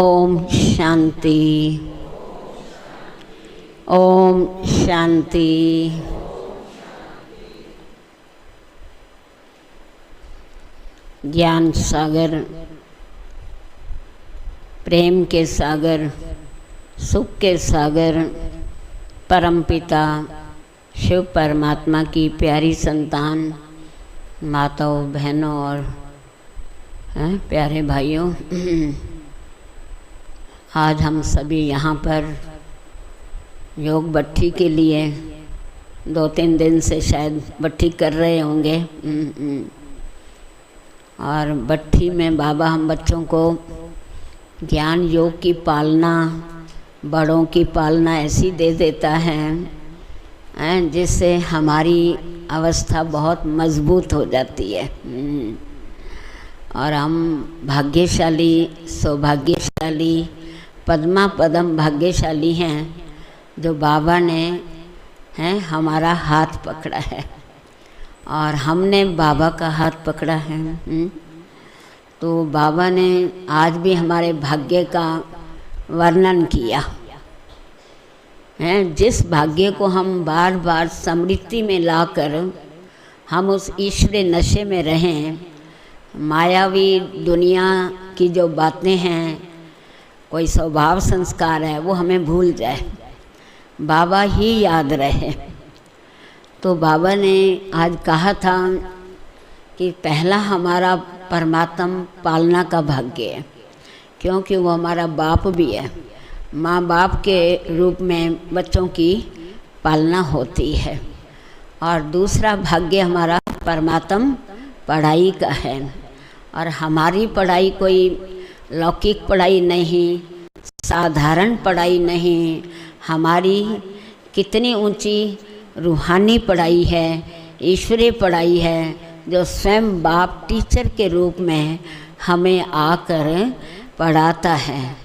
ओम शांति। ओम शांति। ज्ञान सागर, प्रेम के सागर, सुख के सागर, परमपिता शिव परमात्मा की प्यारी संतान माताओं, बहनों और प्यारे भाइयों, आज हम सभी यहाँ पर योग भट्ठी के लिए 2-3 दिन से शायद भट्ठी कर रहे होंगे। और भट्ठी में बाबा हम बच्चों को ज्ञान योग की पालना, बड़ों की पालना ऐसी दे देता है जिससे हमारी अवस्था बहुत मजबूत हो जाती है। और हम भाग्यशाली, सौभाग्यशाली, पद्मा पदम भाग्यशाली हैं जो बाबा ने हमारा हाथ पकड़ा है और हमने बाबा का हाथ पकड़ा है। तो बाबा ने आज भी हमारे भाग्य का वर्णन किया है। जिस भाग्य को हम बार बार स्मृति में लाकर हम उस ईश्वरीय नशे में रहें, मायावी दुनिया की जो बातें हैं, कोई स्वभाव संस्कार है, वो हमें भूल जाए, बाबा ही याद रहे। तो बाबा ने आज कहा था कि पहला हमारा परमात्मा पालना का भाग्य है, क्योंकि वो हमारा बाप भी है। माँ बाप के रूप में बच्चों की पालना होती है। और दूसरा भाग्य हमारा परमात्मा पढ़ाई का है। और हमारी पढ़ाई कोई लौकिक पढ़ाई नहीं, साधारण पढ़ाई नहीं, हमारी कितनी ऊंची रूहानी पढ़ाई है, ईश्वरीय पढ़ाई है, जो स्वयं बाप टीचर के रूप में हमें आकर पढ़ाता है।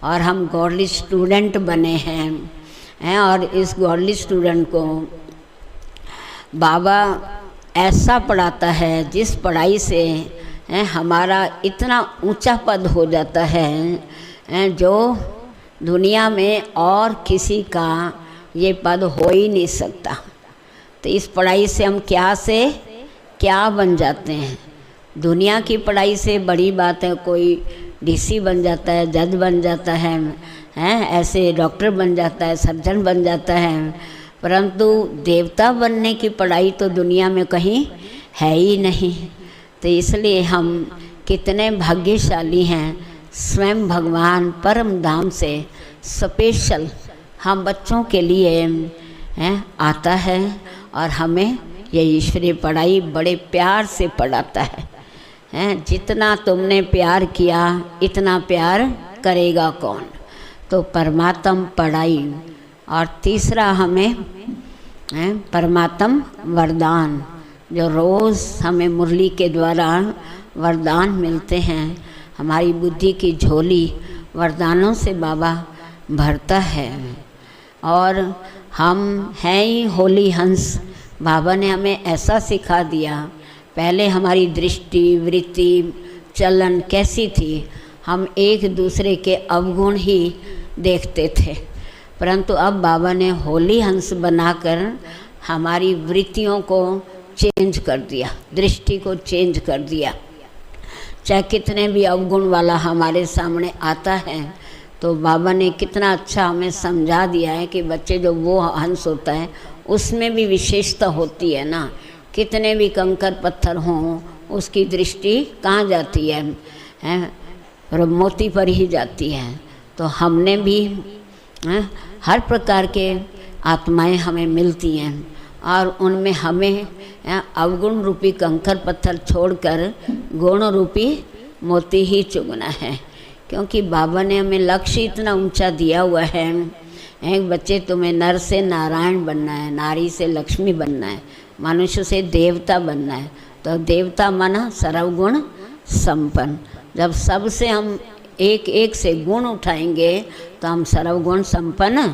और हम गॉडली स्टूडेंट बने हैं और इस गॉडली स्टूडेंट को बाबा ऐसा पढ़ाता है जिस पढ़ाई से हमारा इतना ऊंचा पद हो जाता है जो दुनिया में और किसी का ये पद हो ही नहीं सकता। तो इस पढ़ाई से हम क्या से क्या बन जाते हैं। दुनिया की पढ़ाई से बड़ी बात है, कोई डीसी बन जाता है, जज बन जाता है, ऐसे डॉक्टर बन जाता है, सर्जन बन जाता है, परंतु देवता बनने की पढ़ाई तो दुनिया में कहीं है ही नहीं। तो इसलिए हम कितने भाग्यशाली हैं, स्वयं भगवान परम धाम से स्पेशल हम बच्चों के लिए आता है और हमें ये ईश्वरीय पढ़ाई बड़े प्यार से पढ़ाता है। जितना तुमने प्यार किया इतना प्यार करेगा कौन। तो परमात्मा पढ़ाई। और तीसरा हमें परमात्मा वरदान, जो रोज़ हमें मुरली के द्वारा वरदान मिलते हैं। हमारी बुद्धि की झोली वरदानों से बाबा भरता है। और हम हैं ही होली हंस। बाबा ने हमें ऐसा सिखा दिया। पहले हमारी दृष्टि, वृत्ति, चलन कैसी थी, हम एक दूसरे के अवगुण ही देखते थे, परंतु अब बाबा ने होली हंस बनाकर हमारी वृत्तियों को चेंज कर दिया, दृष्टि को चेंज कर दिया। चाहे कितने भी अवगुण वाला हमारे सामने आता है, तो बाबा ने कितना अच्छा हमें समझा दिया है कि बच्चे जो वो हंस होता है उसमें भी विशेषता होती है ना। कितने भी कंकर पत्थर हों, उसकी दृष्टि कहाँ जाती है और मोती पर ही जाती है। तो हमने भी हर प्रकार के आत्माएं हमें मिलती हैं और उनमें हमें अवगुण रूपी कंकर पत्थर छोड़कर गुण रूपी मोती ही चुगना है। क्योंकि बाबा ने हमें लक्ष्य इतना ऊंचा दिया हुआ है। एक बच्चे तुम्हें नर से नारायण बनना है, नारी से लक्ष्मी बनना है, मनुष्य से देवता बनना है। तो देवता माना सर्वगुण संपन्न। जब सबसे हम एक एक से गुण उठाएंगे तो हम सर्वगुण संपन्न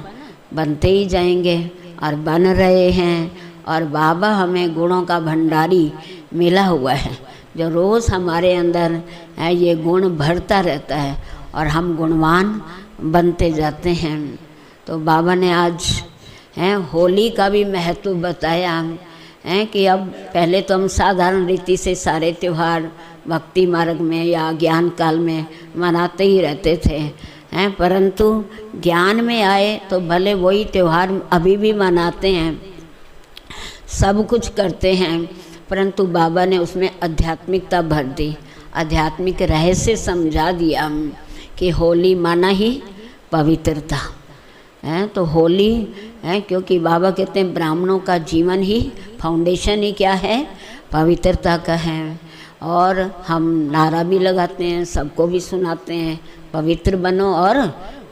बनते ही जाएंगे और बन रहे हैं। और बाबा हमें गुणों का भंडारी मिला हुआ है, जो रोज़ हमारे अंदर ये गुण भरता रहता है। और हम गुणवान बनते जाते हैं। तो बाबा ने आज होली का भी महत्व बताया है कि अब पहले तो हम साधारण रीति से सारे त्यौहार भक्ति मार्ग में या ज्ञान काल में मनाते ही रहते थे, परंतु ज्ञान में आए तो भले वही त्यौहार अभी भी मनाते हैं, सब कुछ करते हैं, परंतु बाबा ने उसमें आध्यात्मिकता भर दी, आध्यात्मिक रहस्य समझा दिया कि होली माना ही पवित्रता है। तो होली है क्योंकि बाबा कहते हैं ब्राह्मणों का जीवन ही फाउंडेशन ही क्या है, पवित्रता का है। और हम नारा भी लगाते हैं, सबको भी सुनाते हैं, पवित्र बनो और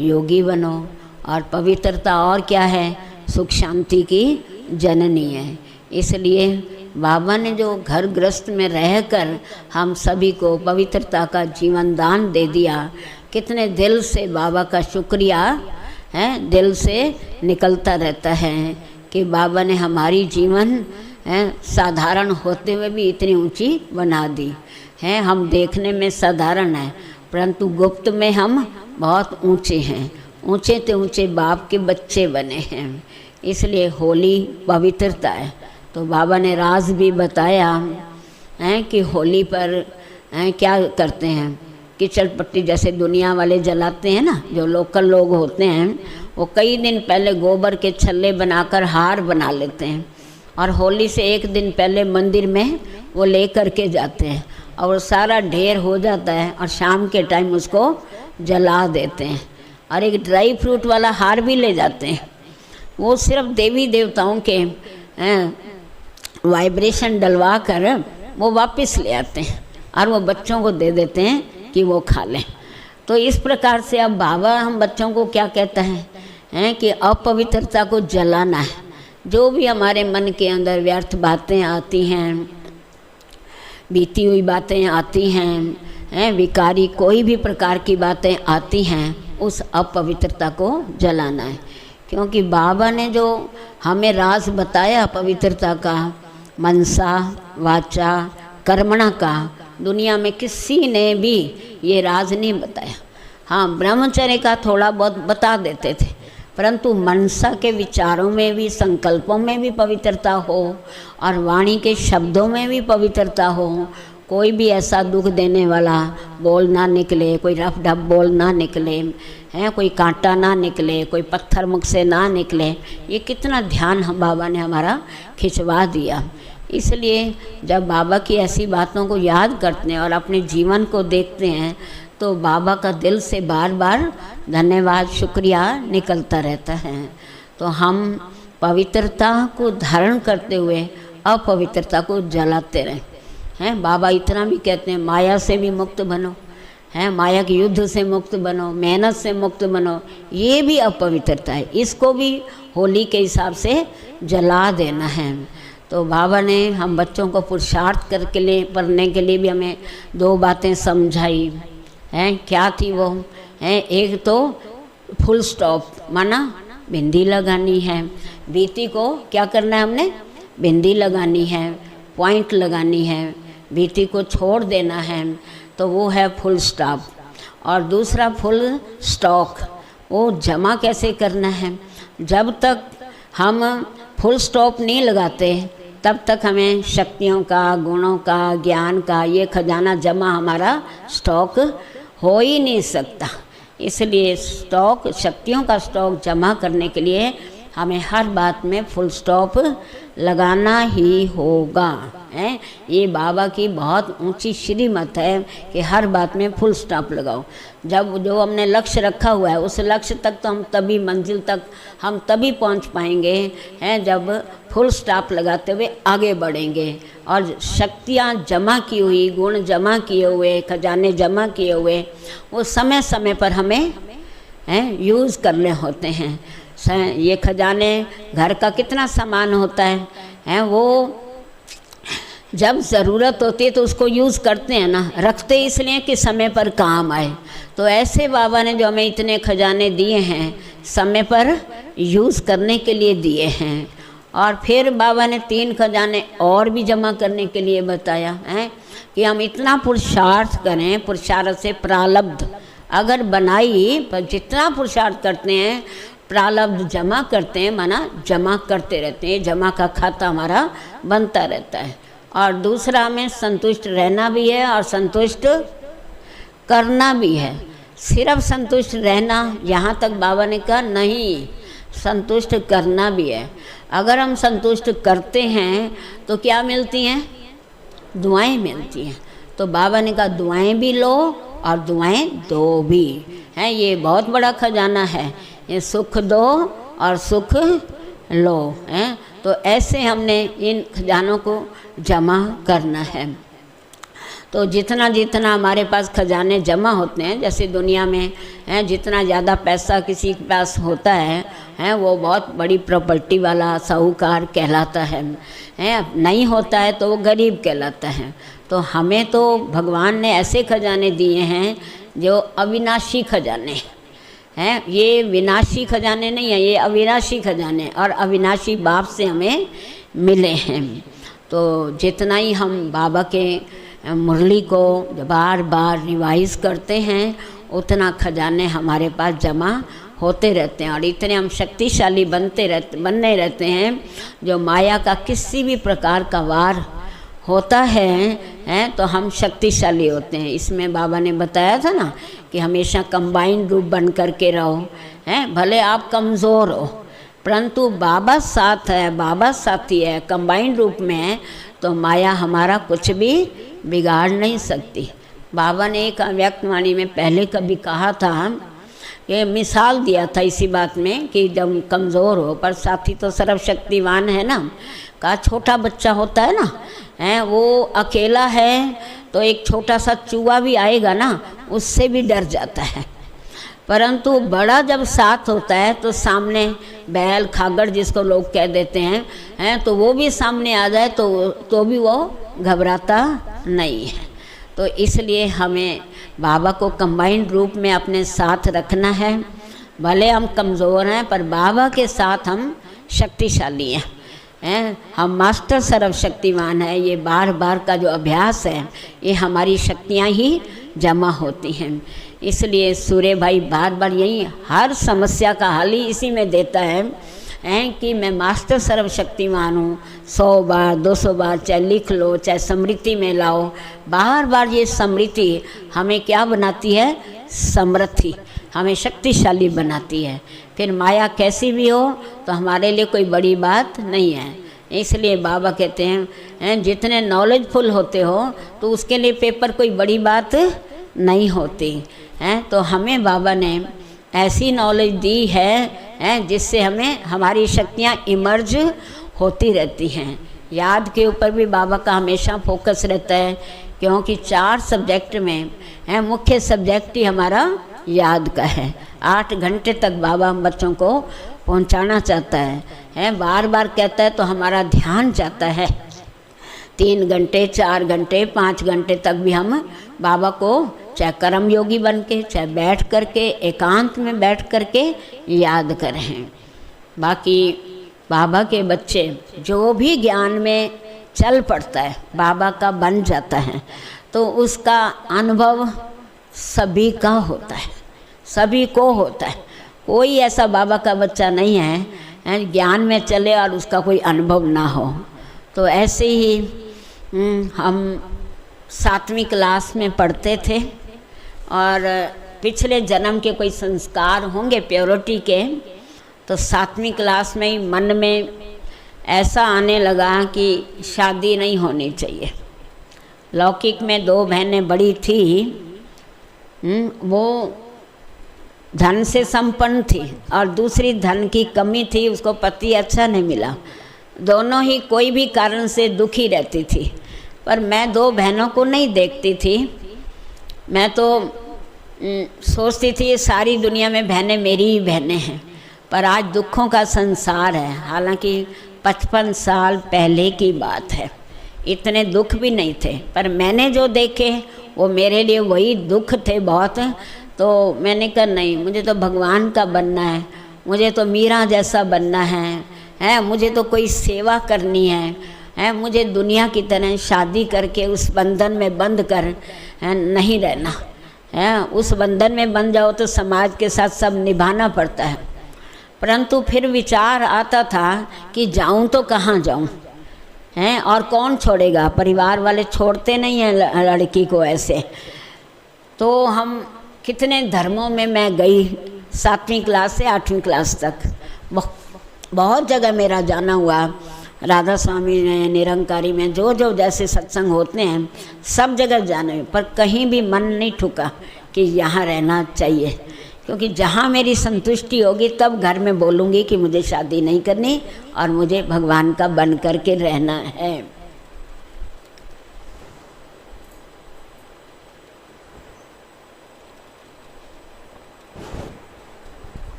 योगी बनो। और पवित्रता और क्या है, सुख शांति की जननी है। इसलिए बाबा ने जो घर गृहस्थ में रहकर हम सभी को पवित्रता का जीवन दान दे दिया, कितने दिल से बाबा का शुक्रिया है, दिल से निकलता रहता है कि बाबा ने हमारी जीवन साधारण होते हुए भी इतनी ऊंची बना दी है। हम देखने में साधारण हैं, परंतु गुप्त में हम बहुत ऊंचे हैं, ऊंचे तो ऊंचे बाप के बच्चे बने हैं। इसलिए होली पवित्रता है। तो बाबा ने राज भी बताया है कि होली पर क्या करते हैं, कीचड़ पट्टी जैसे दुनिया वाले जलाते हैं ना, जो लोकल लोग होते हैं वो कई दिन पहले गोबर के छल्ले बनाकर हार बना लेते हैं और होली से एक दिन पहले मंदिर में वो ले कर के जाते हैं और सारा ढेर हो जाता है और शाम के टाइम उसको जला देते हैं। और एक ड्राई फ्रूट वाला हार भी ले जाते हैं, वो सिर्फ देवी देवताओं के वाइब्रेशन डलवा कर वो वापस ले आते हैं और वो बच्चों को दे देते हैं कि वो खा लें। तो इस प्रकार से अब बाबा हम बच्चों को क्या कहता है कि अपवित्रता को जलाना है। जो भी हमारे मन के अंदर व्यर्थ बातें आती हैं, बीती हुई बातें आती हैं, विकारी कोई भी प्रकार की बातें आती हैं, उस अपवित्रता को जलाना है। क्योंकि बाबा ने जो हमें राज बताया पवित्रता का, मनसा वाचा कर्मणा का, दुनिया में किसी ने भी ये राज नहीं बताया। हाँ, ब्रह्मचर्य का थोड़ा बहुत बता देते थे, परंतु मनसा के विचारों में भी, संकल्पों में भी पवित्रता हो और वाणी के शब्दों में भी पवित्रता हो। कोई भी ऐसा दुख देने वाला बोल ना निकले, कोई रफ ढप बोल ना निकले, कोई कांटा ना निकले, कोई पत्थर मुख से ना निकले। ये कितना ध्यान हम बाबा ने हमारा खिंचवा दिया। इसलिए जब बाबा की ऐसी बातों को याद करते हैं और अपने जीवन को देखते हैं तो बाबा का दिल से बार बार धन्यवाद शुक्रिया निकलता रहता है। तो हम पवित्रता को धारण करते हुए अपवित्रता को जलाते रहें। बाबा इतना भी कहते हैं माया से भी मुक्त बनो, माया के युद्ध से मुक्त बनो, मेहनत से मुक्त बनो। ये भी अपवित्रता है, इसको भी होली के हिसाब से जला देना है। तो बाबा ने हम बच्चों को पुरुषार्थ करके लिए पढ़ने के लिए भी हमें दो बातें समझाई हैं। क्या थी वो एक तो फुल स्टॉप माना बिंदी लगानी है, बीती को क्या करना है हमने, बिंदी लगानी है, पॉइंट लगानी है, बीती को छोड़ देना है, तो वो है फुल स्टॉप। और दूसरा फुल स्टॉक, वो जमा कैसे करना है। जब तक हम फुल स्टॉप नहीं लगाते तब तक हमें शक्तियों का, गुणों का, ज्ञान का ये खजाना जमा हमारा स्टॉक हो ही नहीं सकता। इसलिए स्टॉक, शक्तियों का स्टॉक जमा करने के लिए हमें हर बात में फुल स्टॉप लगाना ही होगा। ये बाबा की बहुत ऊंची श्रीमत है कि हर बात में फुल स्टॉप लगाओ। जब जो हमने लक्ष्य रखा हुआ है उस लक्ष्य तक तो हम तभी, मंजिल तक हम तभी पहुंच पाएंगे जब फुल स्टॉप लगाते हुए आगे बढ़ेंगे। और शक्तियाँ जमा की हुई, गुण जमा किए हुए, खजाने जमा किए हुए, वो समय समय पर हमें यूज़ करने होते हैं। ये खजाने घर का कितना सामान होता है, वो जब ज़रूरत होती है तो उसको यूज़ करते हैं ना, रखते इसलिए कि समय पर काम आए। तो ऐसे बाबा ने जो हमें इतने खजाने दिए हैं समय पर यूज़ करने के लिए दिए हैं। और फिर बाबा ने 3 खजाने और भी जमा करने के लिए बताया है कि हम इतना पुरुषार्थ करें। पुरुषार्थ से प्रारब्ध अगर बनाई, पर जितना पुरुषार्थ करते हैं, प्रारब्ध जमा करते हैं, माना जमा करते रहते हैं, जमा का खाता हमारा बनता रहता है। और दूसरा हमें संतुष्ट रहना भी है और संतुष्ट करना भी है। सिर्फ संतुष्ट रहना, यहाँ तक बाबा ने कहा नहीं, संतुष्ट करना भी है। अगर हम संतुष्ट करते हैं तो क्या मिलती हैं? दुआएं मिलती हैं। तो बाबा ने कहा दुआएं भी लो और दुआएं दो भी हैं। ये बहुत बड़ा खजाना है, ये सुख दो और सुख लो हैं। तो ऐसे हमने इन खजानों को जमा करना है। तो जितना जितना हमारे पास खजाने जमा होते हैं, जैसे दुनिया में हैं, जितना ज़्यादा पैसा किसी के पास होता है वो बहुत बड़ी प्रॉपर्टी वाला साहूकार कहलाता है, नहीं होता है तो वो गरीब कहलाता है। तो हमें तो भगवान ने ऐसे खजाने दिए हैं जो अविनाशी खजाने हैं। ये विनाशी खजाने नहीं हैं, ये अविनाशी खजाने, और अविनाशी बाप से हमें मिले हैं। तो जितना ही हम बाबा के मुरली को बार बार रिवाइज करते हैं, उतना खजाने हमारे पास जमा होते रहते हैं। और इतने हम शक्तिशाली बनने रहते हैं, जो माया का किसी भी प्रकार का वार होता है तो हम शक्तिशाली होते हैं। इसमें बाबा ने बताया था ना कि हमेशा कंबाइंड रूप बन करके रहो, भले आप कमज़ोर हो परंतु बाबा साथ है, बाबा साथी है, कंबाइंड रूप में है, तो माया हमारा कुछ भी बिगाड़ नहीं सकती। बाबा ने एक व्यक्तवाणी में पहले कभी कहा था कि मिसाल दिया था इसी बात में कि जब कमज़ोर हो पर साथी तो सर्वशक्तिवान है ना। कहा छोटा बच्चा होता है ना, वो अकेला है तो एक छोटा सा चूहा भी आएगा ना, उससे भी डर जाता है। परंतु बड़ा जब साथ होता है तो सामने बैल खागड़ जिसको लोग कह देते हैं तो वो भी सामने आ जाए तो भी वो घबराता नहीं है। तो इसलिए हमें बाबा को कंबाइंड रूप में अपने साथ रखना है। भले हम कमज़ोर हैं पर बाबा के साथ हम शक्तिशाली हैं, हम मास्टर सर्वशक्तिवान है। ये बार बार का जो अभ्यास है ये हमारी शक्तियाँ ही जमा होती हैं। इसलिए सूर्य भाई बार बार यही हर समस्या का हल ही इसी में देता है कि मैं मास्टर सर्वशक्तिमान हूँ। 100 बार 200 बार चाहे लिख लो, चाहे स्मृति में लाओ, बार बार ये स्मृति हमें क्या बनाती है? समृद्धि, हमें शक्तिशाली बनाती है। फिर माया कैसी भी हो तो हमारे लिए कोई बड़ी बात नहीं है। इसलिए बाबा कहते हैं जितने नॉलेजफुल होते हो तो उसके लिए पेपर कोई बड़ी बात नहीं होती है। तो हमें बाबा ने ऐसी नॉलेज दी है जिससे हमें हमारी शक्तियाँ इमर्ज होती रहती हैं। याद के ऊपर भी बाबा का हमेशा फोकस रहता है, क्योंकि 4 सब्जेक्ट में मुख्य सब्जेक्ट ही हमारा याद का है। 8 घंटे तक बाबा हम बच्चों को पहुंचाना चाहता है, बार बार कहता है तो हमारा ध्यान जाता है। 3 घंटे 4 घंटे 5 घंटे तक भी हम बाबा को चाहे कर्म योगी बन के, चाहे बैठ करके एकांत में बैठ करके याद करें। बाकी बाबा के बच्चे जो भी ज्ञान में चल पड़ता है बाबा का बन जाता है, तो उसका अनुभव सभी का होता है, सभी को होता है। कोई ऐसा बाबा का बच्चा नहीं है ज्ञान में चले और उसका कोई अनुभव ना हो। तो ऐसे ही हम 7वीं क्लास में पढ़ते थे और पिछले जन्म के कोई संस्कार होंगे प्योरिटी के, तो 7वीं क्लास में ही मन में ऐसा आने लगा कि शादी नहीं होनी चाहिए। लौकिक में 2 बहनें बड़ी थी, वो धन से संपन्न थी और दूसरी धन की कमी थी, उसको पति अच्छा नहीं मिला। दोनों ही कोई भी कारण से दुखी रहती थी। पर मैं 2 बहनों को नहीं देखती थी, मैं तो सोचती थी ये सारी दुनिया में बहनें मेरी ही बहनें हैं। पर आज दुखों का संसार है, हालांकि 55 साल पहले की बात है, इतने दुख भी नहीं थे, पर मैंने जो देखे वो मेरे लिए वही दुख थे बहुत। तो मैंने कहा नहीं, मुझे तो भगवान का बनना है, मुझे तो मीरा जैसा बनना है, मुझे तो कोई सेवा करनी है, मुझे दुनिया की तरह शादी करके उस बंधन में बंध कर नहीं रहना है। उस बंधन में बन जाओ तो समाज के साथ सब निभाना पड़ता है। परंतु फिर विचार आता था कि जाऊं तो कहाँ जाऊं, हैं, और कौन छोड़ेगा, परिवार वाले छोड़ते नहीं हैं लड़की को ऐसे। तो हम कितने धर्मों में मैं गई, 7वीं क्लास से 8वीं क्लास तक बहुत जगह मेरा जाना हुआ। राधा स्वामी में, निरंकारी में, जो जो जैसे सत्संग होते हैं सब जगह जाने, पर कहीं भी मन नहीं ठुका कि यहाँ रहना चाहिए, क्योंकि जहाँ मेरी संतुष्टि होगी तब घर में बोलूँगी कि मुझे शादी नहीं करनी और मुझे भगवान का बन करके रहना है।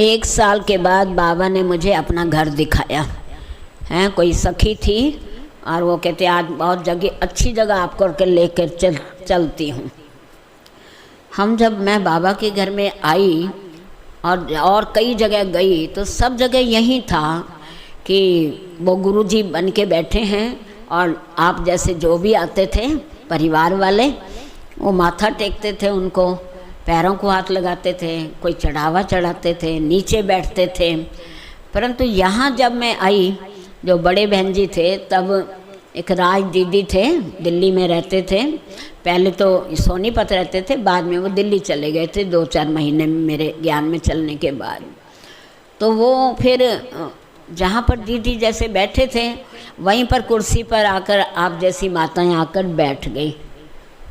एक साल के बाद बाबा ने मुझे अपना घर दिखाया है। कोई सखी थी और वो कहते आज बहुत जगह अच्छी जगह आपको लेकर चलती हूँ। मैं बाबा के घर में आई और कई जगह गई तो सब जगह यही था कि वो गुरुजी बन के बैठे हैं और आप जैसे जो भी आते थे परिवार वाले वो माथा टेकते थे, उनको पैरों को हाथ लगाते थे, कोई चढ़ावा चढ़ाते थे, नीचे बैठते थे। परंतु यहाँ जब मैं आई, जो बड़े बहन जी थे तब एक राज दीदी थे, दिल्ली में रहते थे। पहले तो सोनीपत रहते थे, बाद में वो दिल्ली चले गए थे 2-4 महीने में मेरे ज्ञान में चलने के बाद। तो वो फिर जहाँ पर दीदी जैसे बैठे थे वहीं पर कुर्सी पर आकर आप जैसी माताएं आकर बैठ गई।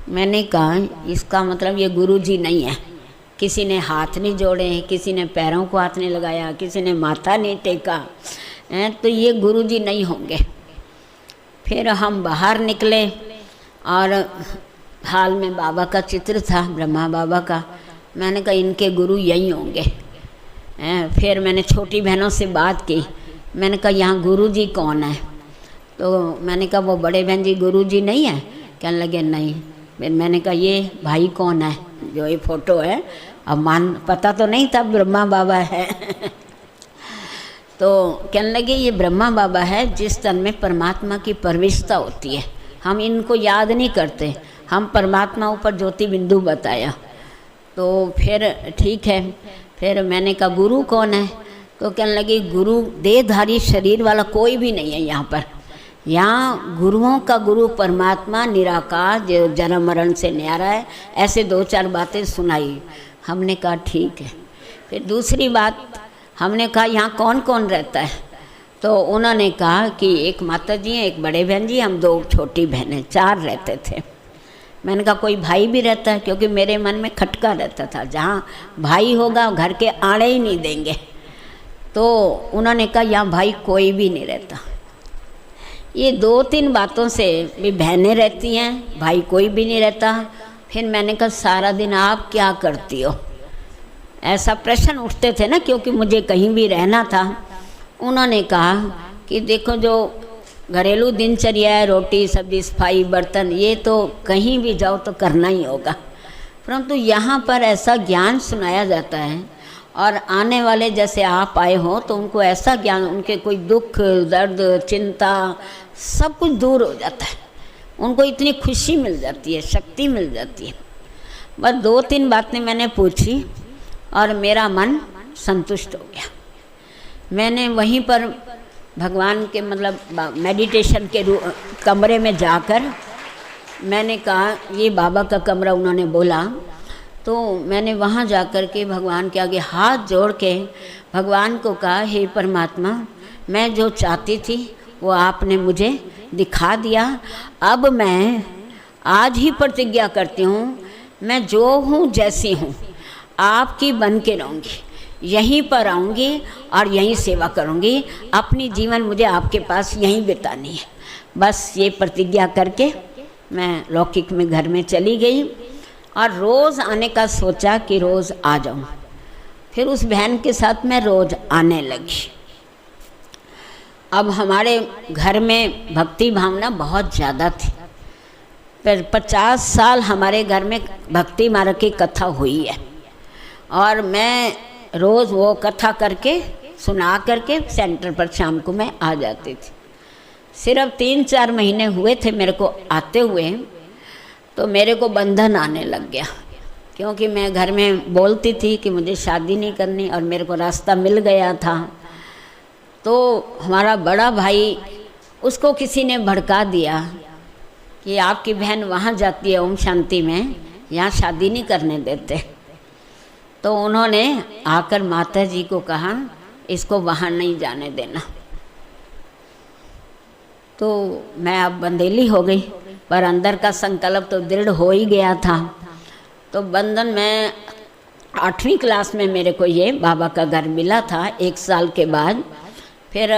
मैंने कहा इसका मतलब ये गुरुजी नहीं है। किसी ने हाथ नहीं जोड़े, किसी ने पैरों को हाथ नहीं लगाया, किसी ने माथा नहीं टेका, तो ये गुरुजी नहीं होंगे। फिर हम बाहर निकले और हाल में बाबा का चित्र था, ब्रह्मा बाबा का। मैंने कहा इनके गुरु यही होंगे। फिर मैंने छोटी बहनों से बात की, मैंने कहा यहाँ गुरुजी कौन है? तो मैंने कहा वो बड़े बहन जी गुरुजी नहीं है। कहने लगे नहीं। मैंने कहा ये भाई कौन है जो ये फ़ोटो है? अब पता तो नहीं था ब्रह्मा बाबा है। तो कहने लगे ये ब्रह्मा बाबा है जिस तन में परमात्मा की प्रविष्टता होती है। हम इनको याद नहीं करते, हम परमात्मा ऊपर ज्योति बिंदु बताया। तो फिर ठीक है। फिर मैंने कहा गुरु कौन है? तो कहने लगे गुरु देहधारी शरीर वाला कोई भी नहीं है यहाँ पर। यहाँ गुरुओं का गुरु परमात्मा निराकार जो जन्म मरण से न्यारा है। ऐसे 2-4 बातें सुनाई। हमने कहा ठीक है। फिर दूसरी बात हमने कहा यहाँ कौन कौन रहता है? तो उन्होंने कहा कि एक माता जी हैं, एक बड़े बहन जी, हम 2 छोटी बहनें, 4 रहते थे। मैंने कहा कोई भाई भी रहता है? क्योंकि मेरे मन में खटका रहता था जहाँ भाई होगा घर के आने ही नहीं देंगे। तो उन्होंने कहा यहाँ भाई कोई भी नहीं रहता। ये 2-3 बातों से भी बहनें रहती हैं, भाई कोई भी नहीं रहता। फिर मैंने कहा सारा दिन आप क्या करती हो? ऐसा प्रश्न उठते थे ना, क्योंकि मुझे कहीं भी रहना था। उन्होंने कहा कि देखो जो घरेलू दिनचर्या है, रोटी सब्जी सफाई बर्तन, ये तो कहीं भी जाओ तो करना ही होगा। परंतु यहाँ पर ऐसा ज्ञान सुनाया जाता है और आने वाले जैसे आप आए हो तो उनको ऐसा ज्ञान, उनके कोई दुख दर्द चिंता सब कुछ दूर हो जाता है। उनको इतनी खुशी मिल जाती है, शक्ति मिल जाती है। बस 2-3 बातें मैंने पूछी और मेरा मन संतुष्ट हो गया। मैंने वहीं पर भगवान के मेडिटेशन के कमरे में जाकर मैंने कहा ये बाबा का कमरा, उन्होंने बोला। तो मैंने वहाँ जाकर के भगवान के आगे हाथ जोड़ के भगवान को कहा हे परमात्मा, मैं जो चाहती थी वो आपने मुझे दिखा दिया। अब मैं आज ही प्रतिज्ञा करती हूँ, मैं जो हूँ जैसी हूँ आपकी बन के रहूँगी, यहीं पर आऊँगी और यहीं सेवा करूँगी। अपनी जीवन मुझे आपके पास यहीं बितानी है। बस ये प्रतिज्ञा करके मैं लौकिक में घर में चली गई और रोज़ आने का सोचा कि रोज़ आ जाऊँ। फिर उस बहन के साथ मैं रोज़ आने लगी। अब हमारे घर में भक्ति भावना बहुत ज़्यादा थी। फिर 50 साल हमारे घर में भक्ति मार्ग की कथा हुई है और मैं रोज़ वो कथा करके सुना करके सेंटर पर शाम को मैं आ जाती थी। सिर्फ 3-4 महीने हुए थे मेरे को आते हुए, तो मेरे को बंधन आने लग गया, क्योंकि मैं घर में बोलती थी कि मुझे शादी नहीं करनी, और मेरे को रास्ता मिल गया था। तो हमारा बड़ा भाई, उसको किसी ने भड़का दिया कि आपकी बहन वहाँ जाती है ओम शांति में, यहाँ शादी नहीं करने देते। तो उन्होंने आकर माता जी को कहा इसको वहाँ नहीं जाने देना। तो मैं अब बंदेली हो गई, पर अंदर का संकल्प तो दृढ़ हो ही गया था। तो बंधन में 8वीं क्लास में मेरे को ये बाबा का घर मिला था। 1 साल के बाद फिर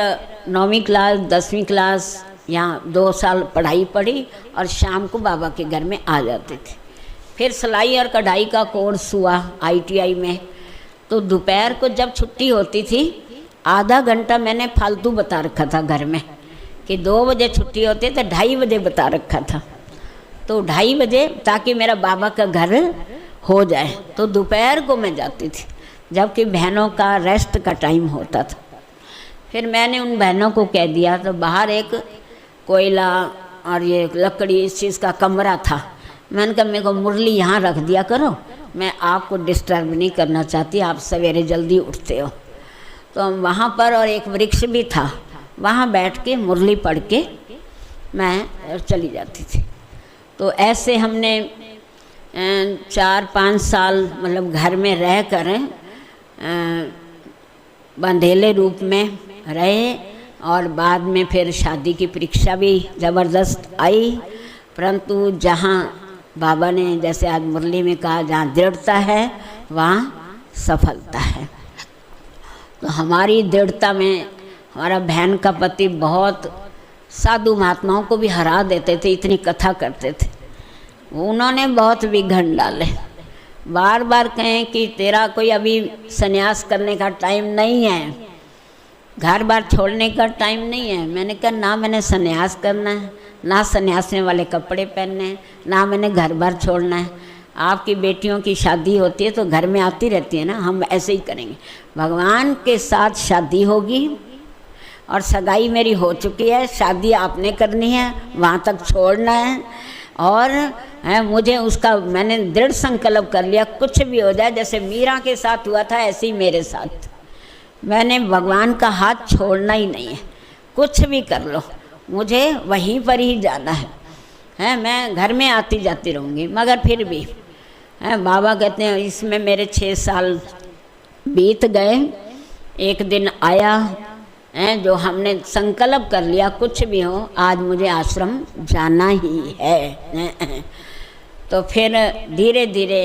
9वीं क्लास 10वीं क्लास यहाँ 2 साल पढ़ाई पढ़ी, और शाम को बाबा के घर में आ जाते थे। फिर सिलाई और कढ़ाई का कोर्स हुआ ITI में। तो दोपहर को जब छुट्टी होती थी, आधा घंटा मैंने फालतू बता रखा था घर में कि 2 बजे छुट्टी होती है, तो 2:30 बजे बता रखा था। तो 2:30 बजे, ताकि मेरा बाबा का घर हो जाए। तो दोपहर को मैं जाती थी, जबकि बहनों का रेस्ट का टाइम होता था। फिर मैंने उन बहनों को कह दिया, तो बाहर एक कोयला और ये लकड़ी इस चीज़ का कमरा था। मैंने कहा मेरे को मुरली यहाँ रख दिया करो, मैं आपको डिस्टर्ब नहीं करना चाहती, आप सवेरे जल्दी उठते हो। तो हम वहाँ पर, और एक वृक्ष भी था, वहाँ बैठ के मुरली पढ़ के मैं चली जाती थी। तो ऐसे हमने 4-5 साल मतलब घर में रह कर बंधेले रूप में रहे, और बाद में फिर शादी की परीक्षा भी ज़बरदस्त आई। परंतु जहाँ बाबा ने जैसे आज मुरली में कहा, जहाँ दृढ़ता है वहाँ सफलता है। तो हमारी दृढ़ता में हमारा बहन का पति बहुत साधु महात्माओं को भी हरा देते थे, इतनी कथा करते थे। उन्होंने बहुत विघन डाले, बार बार कहें कि तेरा कोई अभी संन्यास करने का टाइम नहीं है, घर बार छोड़ने का टाइम नहीं है। मैंने कहा ना मैंने संन्यास करना है, ना संन्यासने वाले कपड़े पहनने हैं, ना मैंने घर बार छोड़ना है। आपकी बेटियों की शादी होती है तो घर में आती रहती है ना, हम ऐसे ही करेंगे। भगवान के साथ शादी होगी, और सगाई मेरी हो चुकी है, शादी आपने करनी है, वहाँ तक छोड़ना है। और मुझे उसका मैंने दृढ़ संकल्प कर लिया, कुछ भी हो जाए, जैसे मीरा के साथ हुआ था ऐसे ही मेरे साथ। मैंने भगवान का हाथ छोड़ना ही नहीं है, कुछ भी कर लो, मुझे वहीं पर ही जाना है। मैं घर में आती जाती रहूँगी, मगर फिर भी बाबा कहते हैं इसमें मेरे 6 साल बीत गए। एक दिन आया जो हमने संकल्प कर लिया, कुछ भी हो आज मुझे आश्रम जाना ही है। तो फिर धीरे धीरे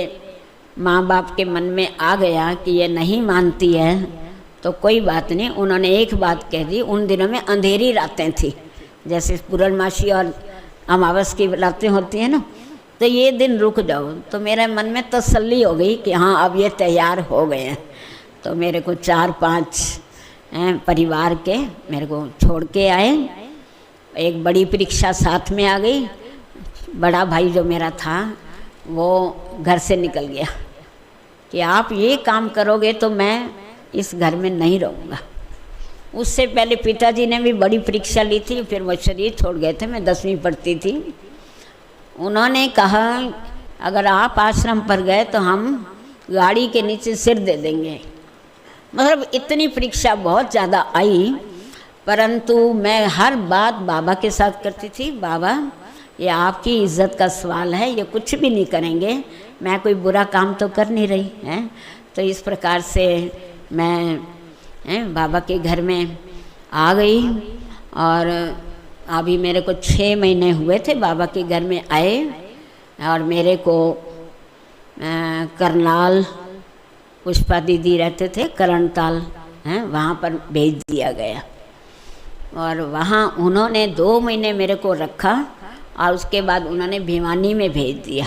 माँ बाप के मन में आ गया कि ये नहीं मानती है, तो कोई बात नहीं। उन्होंने एक बात कह दी, उन दिनों में अंधेरी रातें थी, जैसे पूर्णमासी और अमावस की रातें होती हैं ना, तो ये दिन रुक जाओ। तो मेरे मन में तसल्ली हो गई कि हाँ अब ये तैयार हो गए हैं। तो मेरे को 4-5 परिवार के मेरे को छोड़ के आए। एक बड़ी परीक्षा साथ में आ गई। बड़ा भाई जो मेरा था वो घर से निकल गया कि आप ये काम करोगे तो मैं इस घर में नहीं रहूँगा। उससे पहले पिताजी ने भी बड़ी परीक्षा ली थी, फिर वो शरीर छोड़ गए थे, मैं 10वीं पढ़ती थी। उन्होंने कहा अगर आप आश्रम पर गए तो हम गाड़ी के नीचे सिर दे देंगे। मतलब इतनी परीक्षा बहुत ज़्यादा आई, परंतु मैं हर बात बाबा के साथ करती थी। बाबा ये आपकी इज़्ज़त का सवाल है, ये कुछ भी नहीं करेंगे, मैं कोई बुरा काम तो कर नहीं रही है। तो इस प्रकार से मैं बाबा के घर में आ गई। और अभी मेरे को 6 महीने हुए थे बाबा के घर में आए, और मेरे को करनाल पुष्पा दीदी रहते थे, करणताल वहाँ पर भेज दिया गया। और वहाँ उन्होंने 2 महीने मेरे को रखा, और उसके बाद उन्होंने भिवानी में भेज दिया।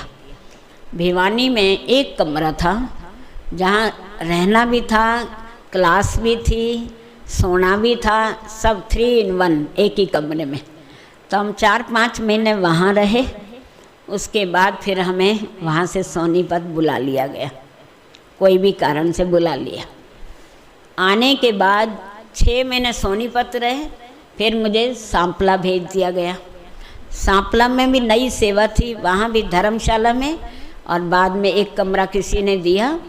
भिवानी में एक कमरा था जहाँ रहना भी था, क्लास भी थी, सोना भी था, सब 3 in 1 एक ही कमरे में। तो हम 4-5 महीने वहाँ रहे। उसके बाद फिर हमें वहाँ से सोनीपत बुला लिया गया, कोई भी कारण से बुला लिया। आने के बाद 6 महीने सोनीपत रहे, फिर मुझे सांपला भेज दिया गया। सांपला में भी नई सेवा थी, वहाँ भी धर्मशाला में, और बाद में एक कमरा किसी ने दिया,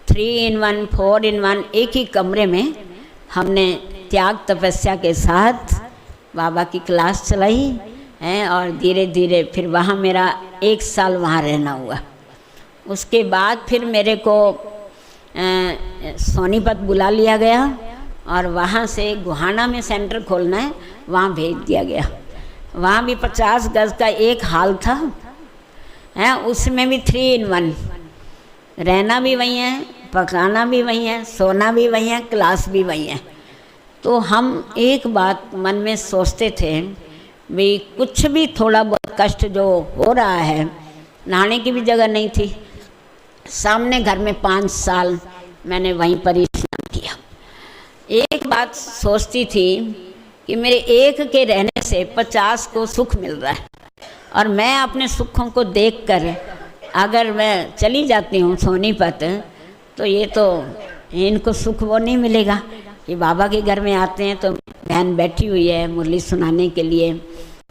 3 in 1 4 in 1 एक ही कमरे में हमने त्याग तपस्या के साथ बाबा की क्लास चलाई है। और धीरे धीरे फिर वहाँ मेरा 1 साल वहाँ रहना हुआ। उसके बाद फिर मेरे को सोनीपत बुला लिया गया और वहाँ से गुहाना में सेंटर खोलना है, वहाँ भेज दिया गया। वहाँ भी 50 गज का एक हाल था है, उसमें भी 3 in 1, रहना भी वही है, पकाना भी वही है, सोना भी वही है, क्लास भी वही है। तो हम एक बात मन में सोचते थे भी कुछ भी थोड़ा बहुत कष्ट जो हो रहा है, नहाने की भी जगह नहीं थी, सामने घर में 5 साल मैंने वहीं पर ही स्नान किया। एक बात सोचती थी कि मेरे एक के रहने से 50 को सुख मिल रहा है, और मैं अपने सुखों को देखकर अगर मैं चली जाती हूँ सोनीपत, तो ये तो इनको सुख वो नहीं मिलेगा कि बाबा के घर में आते हैं तो बहन बैठी हुई है मुरली सुनाने के लिए,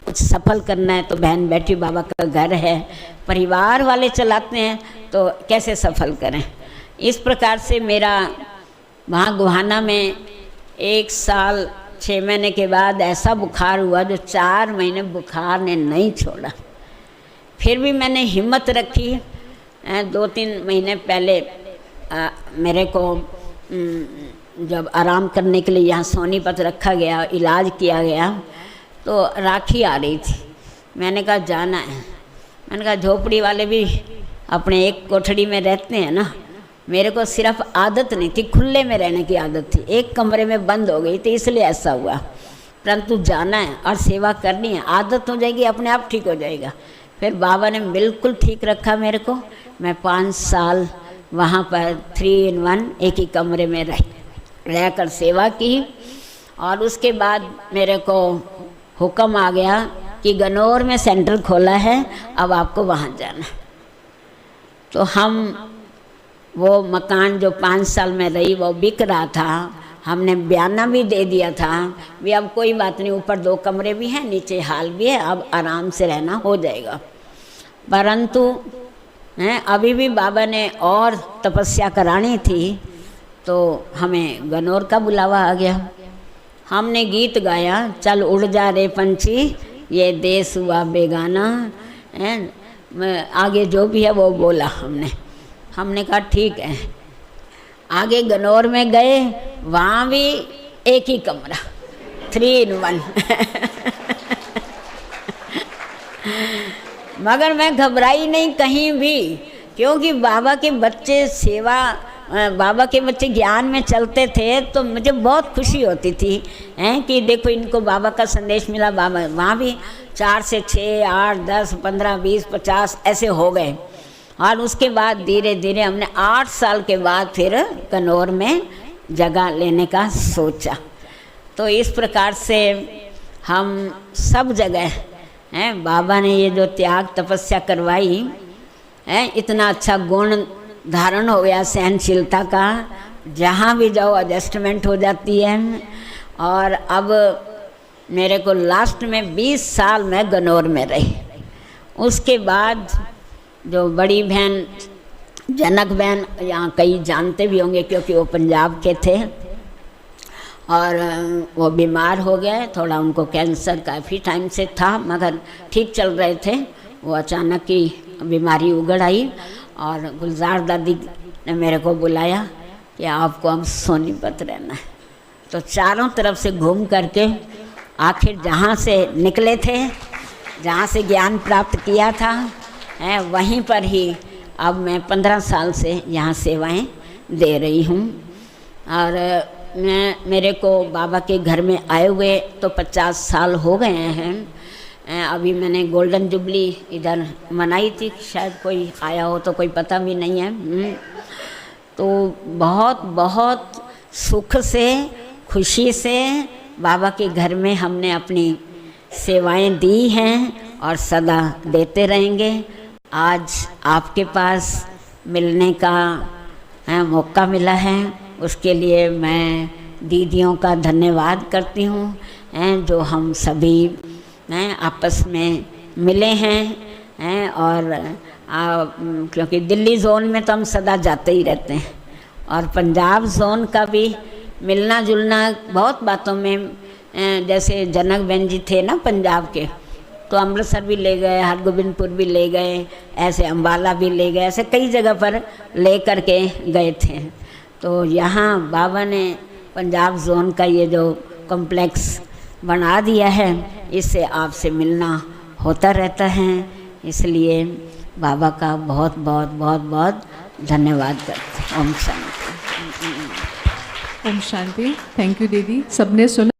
कुछ सफल करना है तो बहन बैठी, बाबा का घर है, परिवार वाले चलाते हैं तो कैसे सफल करें। इस प्रकार से मेरा वहाँ गुहाना में 1 साल 6 महीने के बाद ऐसा बुखार हुआ जो 4 महीने बुखार ने नहीं छोड़ा। फिर भी मैंने हिम्मत रखी। 2-3 महीने पहले मेरे को जब आराम करने के लिए यहाँ सोनीपत रखा गया, इलाज किया गया, तो राखी आ रही थी। मैंने कहा जाना है। मैंने कहा झोपड़ी वाले भी अपने एक कोठड़ी में रहते हैं ना, मेरे को सिर्फ आदत नहीं थी, खुले में रहने की आदत थी, एक कमरे में बंद हो गई थी, इसलिए ऐसा हुआ। परंतु जाना है और सेवा करनी है, आदत हो जाएगी, अपने आप ठीक हो जाएगा। फिर बाबा ने बिल्कुल ठीक रखा मेरे को। मैं 5 साल वहाँ पर 3 in 1 एक ही कमरे में रहकर सेवा की। और उसके बाद मेरे को हुक्म आ गया कि गनौर में सेंटर खोला है, अब आपको वहाँ जाना। तो हम वो मकान जो 5 साल में रही वो बिक रहा था, हमने बयाना भी दे दिया था भी अब कोई बात नहीं, ऊपर 2 कमरे भी हैं, नीचे हाल भी है, अब आराम से रहना हो जाएगा। परंतु अभी भी बाबा ने और तपस्या करानी थी, तो हमें गनौर का बुलावा आ गया। हमने गीत गाया, चल उड़ जा रे पंछी ये देश हुआ बेगाना, आगे जो भी है वो बोला हमने कहा ठीक है। आगे गनौर में गए, वहाँ भी एक ही कमरा, 3 in 1 मगर मैं घबराई नहीं कहीं भी, क्योंकि बाबा के बच्चे सेवा, बाबा के बच्चे ज्ञान में चलते थे, तो मुझे बहुत खुशी होती थी कि देखो इनको बाबा का संदेश मिला। बाबा वहाँ भी 4 से 6, 8, 10, 15, 20, 50 ऐसे हो गए। और उसके बाद धीरे धीरे हमने 8 साल के बाद फिर गनौर में जगह लेने का सोचा। तो इस प्रकार से हम सब जगह बाबा ने ये जो त्याग तपस्या करवाई, इतना अच्छा गुण धारण हो गया सहनशीलता का, जहाँ भी जाओ एडजस्टमेंट हो जाती है। और अब मेरे को लास्ट में 20 साल मैं गनौर में रही। उसके बाद जो बड़ी बहन जनक बहन, यहाँ कई जानते भी होंगे क्योंकि वो पंजाब के थे, और वो बीमार हो गए, थोड़ा उनको कैंसर काफ़ी टाइम से था मगर ठीक चल रहे थे। वो अचानक ही बीमारी उगड़ आई और गुलजार दादी ने मेरे को बुलाया कि आपको अब सोनीपत रहना है। तो चारों तरफ से घूम करके आखिर जहाँ से निकले थे, जहाँ से ज्ञान प्राप्त किया था, वहीं पर ही अब मैं 15 साल से यहाँ सेवाएं दे रही हूँ। और मेरे को बाबा के घर में आए हुए तो 50 साल हो गए हैं। अभी मैंने गोल्डन जुबली इधर मनाई थी, शायद कोई आया हो तो कोई पता भी नहीं है। तो बहुत बहुत सुख से, खुशी से बाबा के घर में हमने अपनी सेवाएं दी हैं और सदा देते रहेंगे। आज आपके पास मिलने का मौका मिला है, उसके लिए मैं दीदियों का धन्यवाद करती हूँ। हैं जो हम सभी हैं आपस में मिले हैं और क्योंकि दिल्ली ज़ोन में तो हम सदा जाते ही रहते हैं और पंजाब ज़ोन का भी मिलना जुलना बहुत बातों में, जैसे जनक बहन जी थे ना पंजाब के, तो अमृतसर भी ले गए, हरगोबिंदपुर भी ले गए, ऐसे अम्बाला भी ले गए, ऐसे कई जगह पर ले कर के गए थे। तो यहाँ बाबा ने पंजाब ज़ोन का ये जो कॉम्प्लेक्स बना दिया है, इससे आपसे मिलना होता रहता है, इसलिए बाबा का बहुत बहुत बहुत बहुत धन्यवाद करते हैं। ओम शांति। ओम शांति। थैंक यू दीदी, सबने सुना।